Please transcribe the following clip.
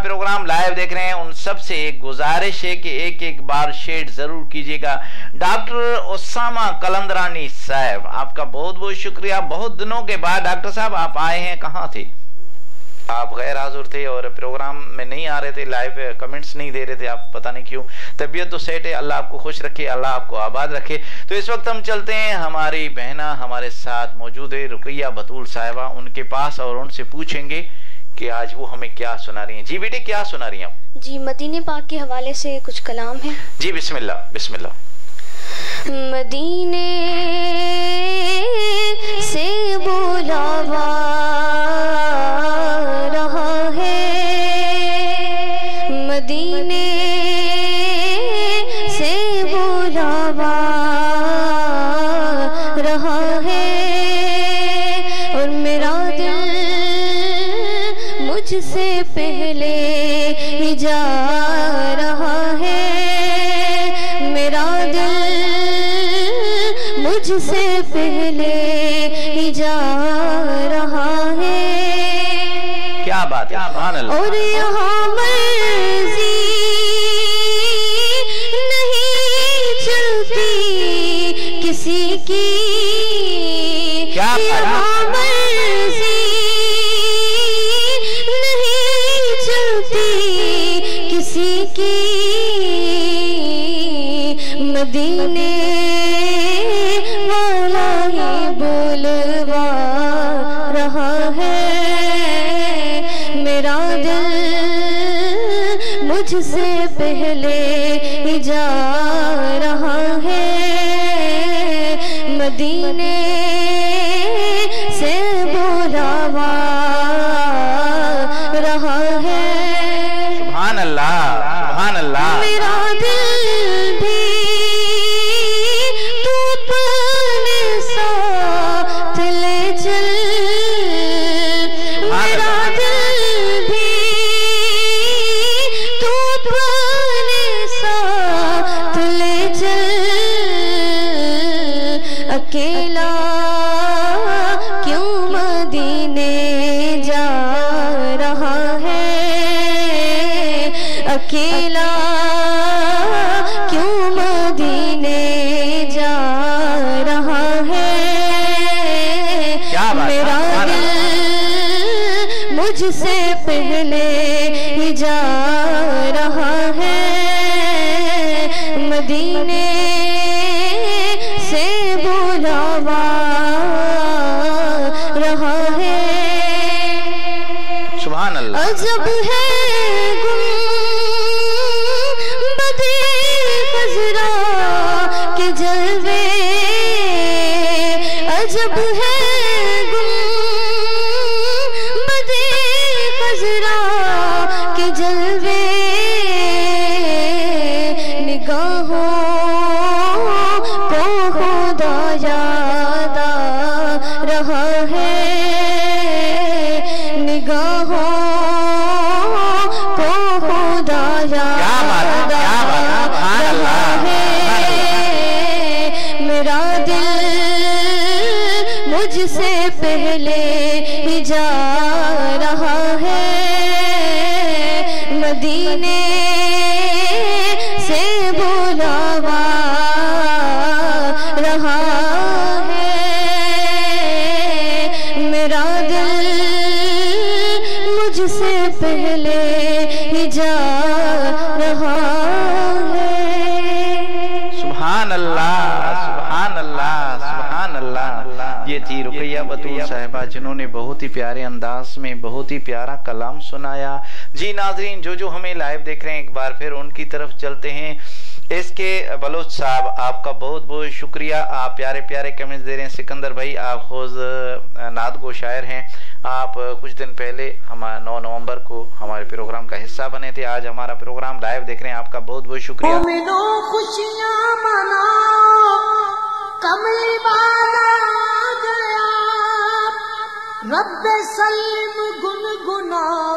Programme live देख रहे हैं उन सब से एक गुजारिश है कि एक एक बार शेयर जरूर कीजिएगा। डॉक्टर उसामा कलंदरानी साहब, आपका बहुत बहुत शुक्रिया। बहुत दिनों के बाद डॉक्टर साहब आप आए हैं, कहाँ थे आप? गैर हाजुर थे और प्रोग्राम में नहीं आ रहे थे, लाइव कमेंट्स नहीं दे रहे थे आप, पता नहीं क्यों। तबीयत तो सेट है, अल्लाह आपको खुश रखे, अल्लाह आपको आबाद रखे। तो इस वक्त हम चलते हैं, हमारी बहना हमारे साथ मौजूद है रुकैया बतूल साहिबा, उनके पास और उनसे पूछेंगे कि आज वो हमें क्या सुना रही हैं। जी बेटे, क्या सुना रही हैं आप? जी मदीने पाक के हवाले से कुछ कलाम है। जी बिस्मिल्लाह बिस्मिल्लाह। मदीने से बुलावा रहा है, मदीने से बुलावा रहा है, और मेरा दिल मुझसे पहले ही जा रहा है, मेरा दिल मुझसे पहले ही जा रहा है। क्या बात है, सुभान अल्लाह। और यहाँ मर्जी नहीं चलती किसी की, क्या यहाँ मर्जी नहीं चलती किसी की, मदीने वाला ही बोलवा रहा है, मेरा दिल मुझसे पहले ही जा रहा है, मदीने से बुलावा रहा है। सुभान अल्लाह सुभान अल्लाह। मेरा दिल भी तू अपने साथ ले चल, मेरा दिल भी तू अपने साथ ले चल, अकेला क्यों मदीने जा रहा है, अकेला क्यों मदीने जा रहा है, मेरा दिल मुझसे पहले ही जा रहा है, मदीने से बुलावा रहा है। सुभान अल्लाह। अजब है गुंबदे खज़रा के जलवे, अजब है गुंबदे खज़रा के जलवे, निगाहों को खुदा याद आ रहा है, निगाहों को खुदा याद आ रहा है, मेरा दिल मुझसे पहले ही जा रहा है, मदीने से बुलावा रहा है, मेरा दिल मुझसे पहले ही जा रहा है। सुभान अल्लाह सुभान अल्लाह सुभान अल्लाह। ये थी रुकैया बतूल साहिबा जिन्होंने बहुत ही प्यारे अंदाज में बहुत ही प्यारा कलाम सुनाया। जी नाजरीन, जो हमें लाइव देख रहे हैं एक बार फिर उनकी तरफ चलते हैं। इसके बलोच साहब, आपका बहुत बहुत शुक्रिया, आप प्यारे प्यारे कमेंट्स दे रहे हैं। सिकंदर भाई, आप खुद नात गो शायर हैं, आप कुछ दिन पहले हम 9 नवंबर को हमारे प्रोग्राम का हिस्सा बने थे। आज हमारा प्रोग्राम लाइव देख रहे हैं, आपका बहुत बहुत शुक्रिया। खुशियां मनाओ, कमली वाला आ गया, रब्बे सल्लम गुनगुनाओ।